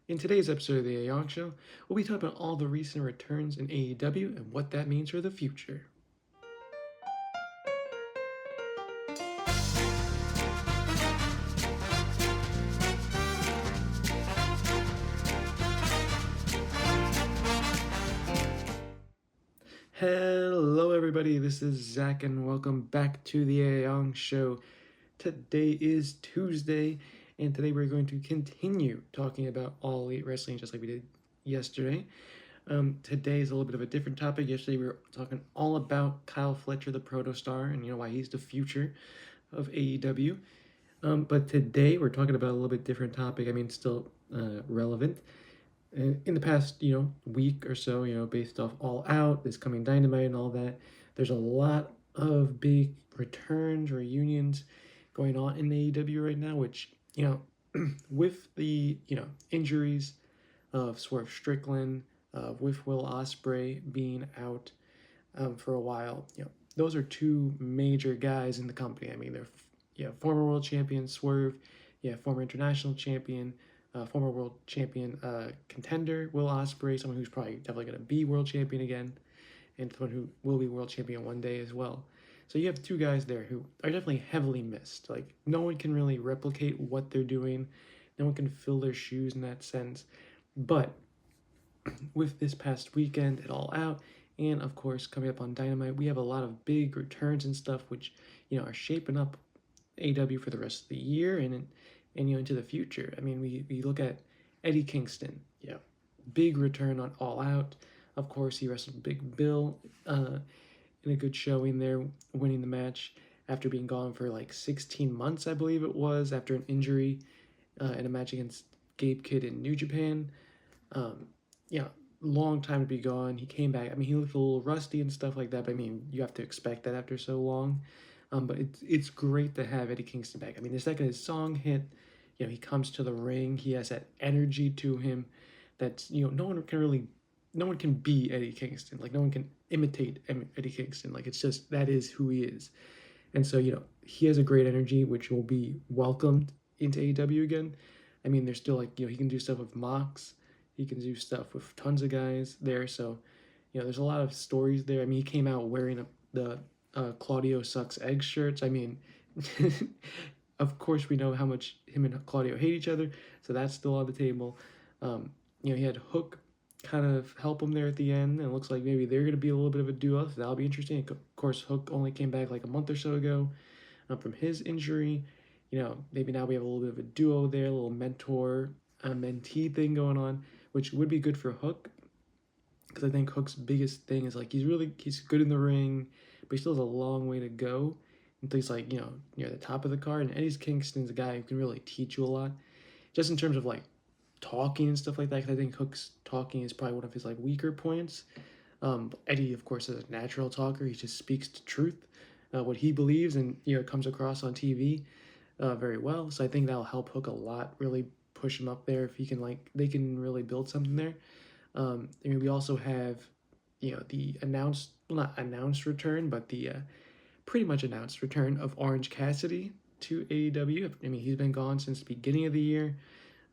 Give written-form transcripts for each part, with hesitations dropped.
In today's episode of the Aeong Show, we'll be talking about all the recent returns in AEW and what that means for the future. Hello, everybody. This is Zach, and welcome back to the Aeong Show. Today is Tuesday, and today we're going to continue talking about All Elite Wrestling just like we did yesterday. Today is a little bit of a different topic. Yesterday we were talking all about Kyle Fletcher, the Protostar, and why he's the future of AEW. But today we're talking about a little bit different topic. I mean, still relevant. In the past, week or so, based off All Out, this coming Dynamite, and all that, there's a lot of big returns, reunions going on in AEW right now. Which with the injuries of Swerve Strickland, with Will Ospreay being out for a while, those are two major guys in the company. I mean, they're former world champion Swerve, former international champion, former world champion contender Will Ospreay, someone who's probably definitely going to be world champion again, and someone who will be world champion one day as well. So you have two guys there who are definitely heavily missed. Like, no one can really replicate what they're doing. No one can fill their shoes in that sense. But with this past weekend at All Out, and of course coming up on Dynamite, we have a lot of big returns and stuff, which are shaping up AW for the rest of the year and into the future. I mean, we look at Eddie Kingston, big return on All Out. Of course, he wrestled Big Bill in a good showing there, winning the match after being gone for like 16 months, I believe it was, after an injury in a match against Gabe Kidd in New Japan. Long time to be gone. He came back. I mean, he looked a little rusty and stuff like that, but I mean, you have to expect that after so long. But it's great to have Eddie Kingston back. I mean, the second his song hit, he comes to the ring. He has that energy to him that's, no one can be Eddie Kingston. Like, no one can imitate Eddie Kingston. Like, it's just, that is who he is. And so, he has a great energy, which will be welcomed into AEW again. I mean, there's still, like, he can do stuff with Mox. He can do stuff with tons of guys there. So, there's a lot of stories there. I mean, he came out wearing the Claudio Sucks Egg shirts. I mean, of course, we know how much him and Claudio hate each other. So that's still on the table. He had Hook kind of help him there at the end. And it looks like maybe they're going to be a little bit of a duo. So that'll be interesting. Of course, Hook only came back like a month or so ago from his injury. Maybe now we have a little bit of a duo there, a little mentor, mentee thing going on, which would be good for Hook. Because I think Hook's biggest thing is like he's good in the ring, but he still has a long way to go until he's like, near the top of the card. And Eddie Kingston's a guy who can really teach you a lot, just in terms of like talking and stuff like that. Because I think Hook's talking is probably one of his like weaker points. Eddie, of course, is a natural talker. He just speaks the truth, what he believes, and it comes across on TV very well. So I think that'll help Hook a lot, really push him up there if he can they can really build something there. I mean, we also have, the not announced return, but the pretty much announced return of Orange Cassidy to AEW. I mean, he's been gone since the beginning of the year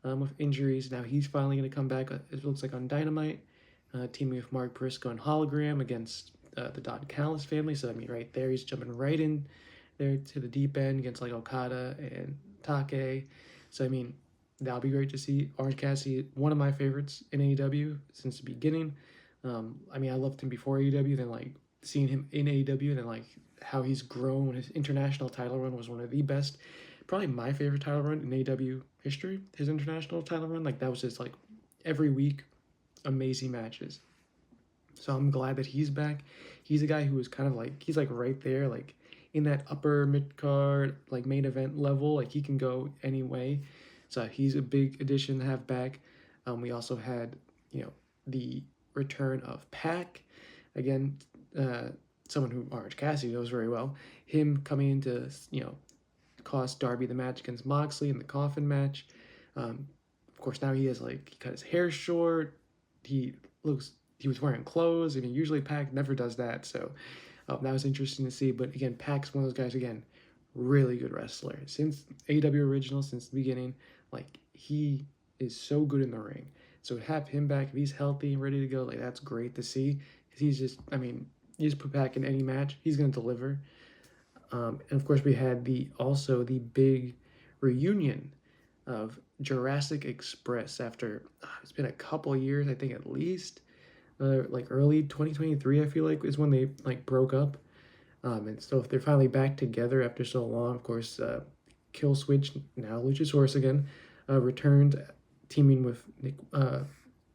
with injuries. Now he's finally going to come back, it looks like, on Dynamite, teaming with Mark Briscoe and Hologram against the Don Callis family. So, I mean, right there, he's jumping right in there to the deep end against, like, Okada and Take. So, I mean, that'll be great to see. Orange Cassidy, one of my favorites in AEW since the beginning. I mean, I loved him before AEW, then like seeing him in AEW, and then like how he's grown. His international title run was one of the best, probably my favorite title run in AEW history. His international title run, like that was just like every week, amazing matches. So I'm glad that he's back. He's a guy who is kind of like, he's like right there, like in that upper mid card, like main event level. Like he can go any way. So he's a big addition to have back. We also had, the return of Pac. Again, someone who Orange Cassidy knows very well. Him coming in to, cost Darby the match against Moxley in the coffin match. Of course, now he cut his hair short. He was wearing clothes. I mean, usually Pac never does that. So that was interesting to see. But again, Pac's one of those guys, again, really good wrestler. Since AEW Original, since the beginning, like he is so good in the ring. So to have him back, if he's healthy and ready to go, like that's great to see. Because he's just, I mean, you just put back in any match, he's gonna deliver. And of course, we had the big reunion of Jurassic Express after it's been a couple years, I think at least, like early 2023. I feel like is when they like broke up. And so if they're finally back together after so long, of course, Kill Switch, now Luchasaurus again, returned teaming with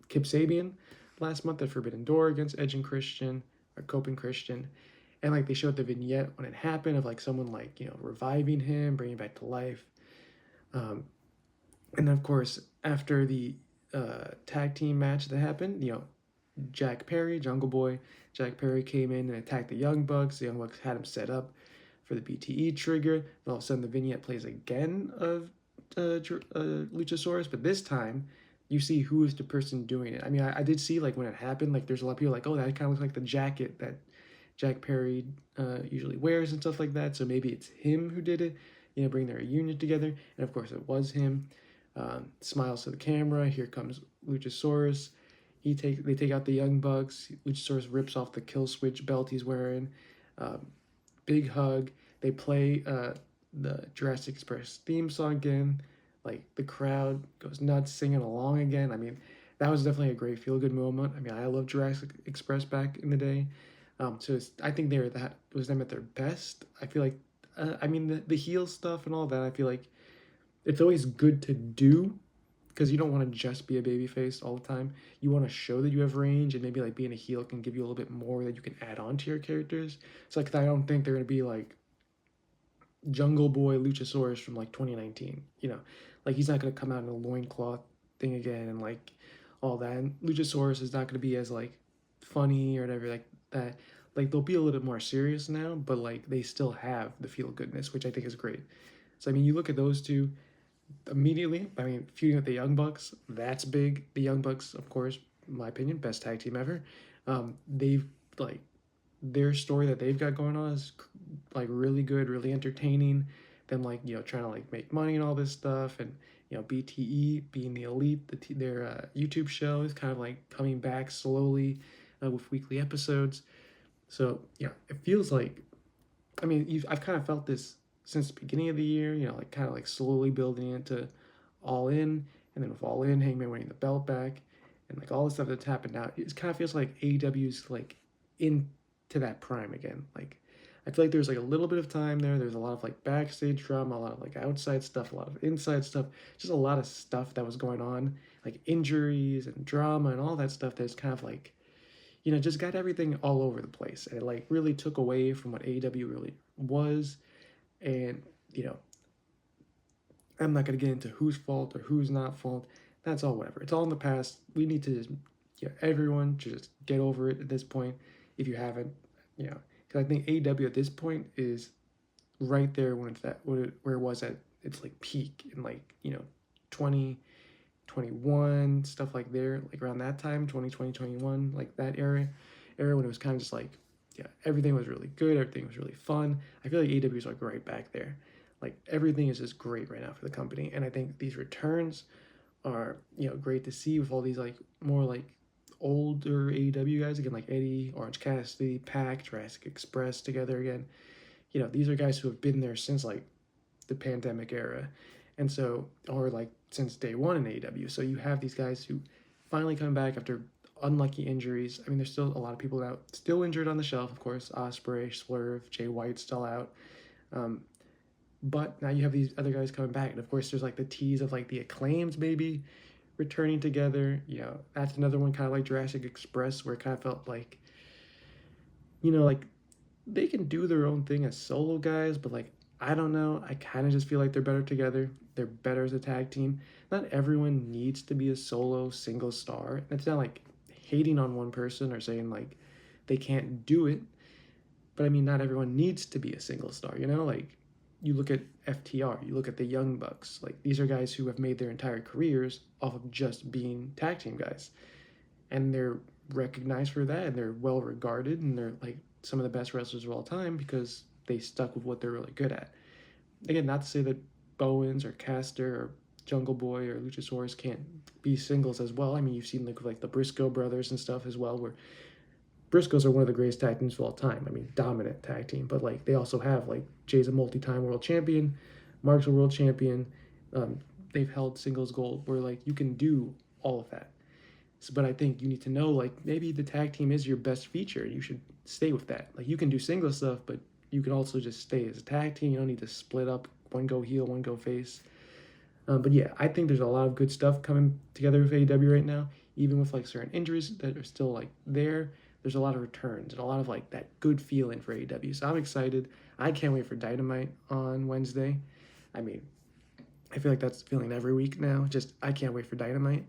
Kip Sabian last month at Forbidden Door against Edge and Christian, or Cope and Christian. And like they showed the vignette when it happened of like someone like, reviving him, bringing him back to life. Um, and then of course, after the tag team match that happened, Jack Perry, Jungle Boy, Jack Perry came in and attacked the Young Bucks. The Young Bucks had him set up for the BTE trigger. And all of a sudden, the vignette plays again of Luchasaurus, but this time you see who is the person doing it. I mean, I did see like when it happened, like there's a lot of people like, oh, that kind of looks like the jacket that Jack Perry usually wears and stuff like that. So maybe it's him who did it, bring their reunion together. And of course, it was him. Smiles to the camera. Here comes Luchasaurus. They take out the Young Bucks. Luchasaurus rips off the Kill Switch belt he's wearing. Big hug. They play the Jurassic Express theme song again. Like the crowd goes nuts singing along again. I mean, that was definitely a great feel good moment. I mean, I love Jurassic Express back in the day. I think that was them at their best. I feel like, I mean, the heel stuff and all that. I feel like it's always good to do because you don't want to just be a babyface all the time. You want to show that you have range, and maybe like being a heel can give you a little bit more that you can add on to your characters. So like I don't think they're gonna be like Jungle Boy Luchasaurus from like 2019. Like he's not gonna come out in a loincloth thing again and like all that. And Luchasaurus is not gonna be as like funny or whatever like that. Like they'll be a little bit more serious now, but like they still have the feel goodness, which I think is great. So I mean, you look at those two immediately. I mean, feuding with the Young Bucks, that's big. The Young Bucks, of course, in my opinion, best tag team ever. They've like their story that they've got going on is like really good, really entertaining. Them like trying to like make money and all this stuff, and BTE being the elite, their YouTube show is kind of like coming back slowly with weekly episodes. So it feels like, I mean, I've kind of felt this since the beginning of the year, like kind of like slowly building into All In, and then with All In, Hangman winning the belt back, and like all the stuff that's happened now, it kind of feels like AEW's like into that prime again. Like I feel like there's like a little bit of time there. There's a lot of like backstage drama, a lot of like outside stuff, a lot of inside stuff, just a lot of stuff that was going on, like injuries and drama and all that stuff that's kind of like, just got everything all over the place. And it like really took away from what AEW really was. And, I'm not going to get into whose fault or who's not fault. That's all whatever. It's all in the past. We need to just, everyone just get over it at this point. If you haven't, because I think AEW at this point is right there when it's where it was at its like peak in like, 2021, stuff like there, like around that time, 2020, 21, like that era when it was kind of just like, everything was really good. Everything was really fun. I feel like AEW is like right back there. Like everything is just great right now for the company. And I think these returns are, great to see with all these like more like older AEW guys again, like Eddie, Orange Cassidy, Pac, Jurassic Express together again. These are guys who have been there since like the pandemic era. And so, or like since day one in AEW. So you have these guys who finally come back after unlucky injuries. I mean, there's still a lot of people out, still injured on the shelf, of course. Ospreay, Swerve, Jay White still out. But now you have these other guys coming back. And of course, there's like the tease of like the Acclaimed maybe returning together. That's another one kind of like Jurassic Express where it kind of felt like, like they can do their own thing as solo guys, but like, I don't know. I kind of just feel like they're better together. They're better as a tag team. Not everyone needs to be a solo single star. It's not like hating on one person or saying like they can't do it. But I mean, not everyone needs to be a single star, Like you look at FTR, you look at the Young Bucks. Like these are guys who have made their entire careers off of just being tag team guys. And they're recognized for that, and they're well regarded, and they're like some of the best wrestlers of all time because they stuck with what they're really good at. Again, not to say that Bowens or Caster or Jungle Boy or Luchasaurus can't be singles as well. I mean, you've seen like the Briscoe brothers and stuff as well, where Briscoes are one of the greatest tag teams of all time. I mean, dominant tag team, but like they also have like Jay's a multi-time world champion, Mark's a world champion. They've held singles gold where like you can do all of that. So, but I think you need to know like maybe the tag team is your best feature. You should stay with that. Like you can do single stuff, but you can also just stay as a tag team. You don't need to split up, one go heel, one go face. But yeah, I think there's a lot of good stuff coming together with AEW right now. Even with like certain injuries that are still like there, there's a lot of returns and a lot of like that good feeling for AEW. So I'm excited. I can't wait for Dynamite on Wednesday. I mean, I feel like that's feeling every week now. Just I can't wait for Dynamite.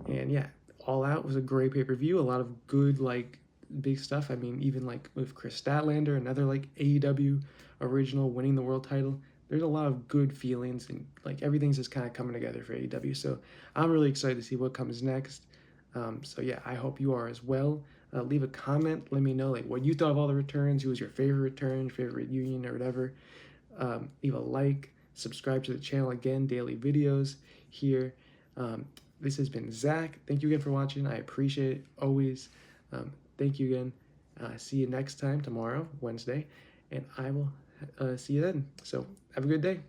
And yeah, All Out was a great pay-per-view. A lot of good like big stuff. I mean, even like with Chris Statlander, another like AEW original winning the world title. There's a lot of good feelings and like everything's just kind of coming together for AEW. So I'm really excited to see what comes next. So yeah, I hope you are as well. Leave a comment. Let me know like what you thought of all the returns. Who was your favorite return, favorite union, or whatever. Leave a like. Subscribe to the channel again. Daily videos here. This has been Zach. Thank you again for watching. I appreciate it always. Thank you again. See you next time tomorrow, Wednesday, and I will see you then. So have a good day.